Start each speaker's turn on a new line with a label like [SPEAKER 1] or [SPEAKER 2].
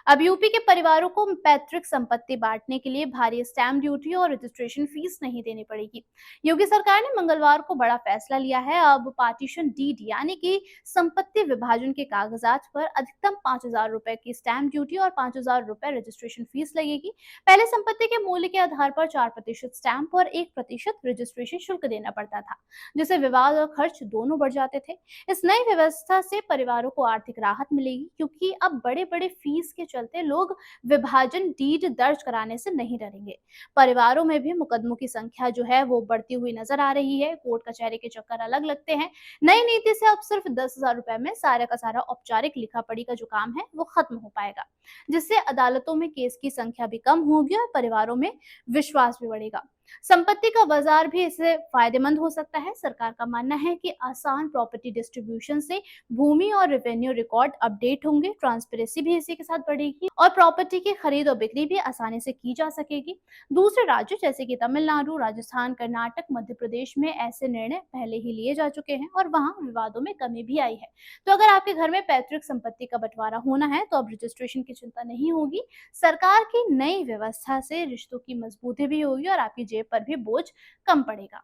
[SPEAKER 1] अब यूपी के परिवारों को पैतृक संपत्ति बांटने के लिए भारी स्टैंप ड्यूटी और रजिस्ट्रेशन फीस नहीं देनी पड़ेगी। योगी सरकार ने मंगलवार को बड़ा फैसला लिया है। अब पार्टीशन डीड यानी कि संपत्ति विभाजन के कागजात पर अधिकतम 5,000 रुपए की स्टैंप ड्यूटी और 5,000 रुपए रजिस्ट्रेशन फीस लगेगी। पहले संपत्ति के मूल्य के आधार पर 4% स्टैंप और 1% रजिस्ट्रेशन शुल्क देना पड़ता था, जिससे विवाद और खर्च दोनों बढ़ जाते थे। इस नई व्यवस्था से परिवारों को आर्थिक राहत मिलेगी, क्योंकि अब बड़े बड़े फीस के चलते लोग विभाजन डीड दर्ज कराने से नहीं डरेंगे। परिवारों में भी मुकदमों की संख्या जो है वो बढ़ती हुई नजर आ रही है। कोर्ट कचहरी के चक्कर अलग लगते हैं। नई नीति से अब सिर्फ 10,000 रुपए में सारा का सारा औपचारिक लिखा पढ़ी का जो काम है वो खत्म हो पाएगा, जिससे अदालतों में केस की संख्या भी कम होगी और परिवारों में विश्वास भी बढ़ेगा। संपत्ति का बाजार भी इससे फायदेमंद हो सकता है। सरकार का मानना है कि आसान प्रॉपर्टी डिस्ट्रीब्यूशन से भूमि और रेवेन्यू रिकॉर्ड अपडेट होंगे, ट्रांसपेरेंसी भी इसी के साथ बढ़ेगी और प्रॉपर्टी की खरीद और बिक्री भी आसानी से की जा सकेगी। दूसरे राज्यों जैसे कि तमिलनाडु, राजस्थान, कर्नाटक, मध्य प्रदेश में ऐसे निर्णय पहले ही लिए जा चुके हैं और वहां विवादों में कमी भी आई है। तो अगर आपके घर में पैतृक संपत्ति का बंटवारा होना है तो अब रजिस्ट्रेशन की चिंता नहीं होगी। सरकार की नई व्यवस्था से रिश्तों की मजबूती भी होगी और आपकी जेब पर भी बोझ कम पड़ेगा।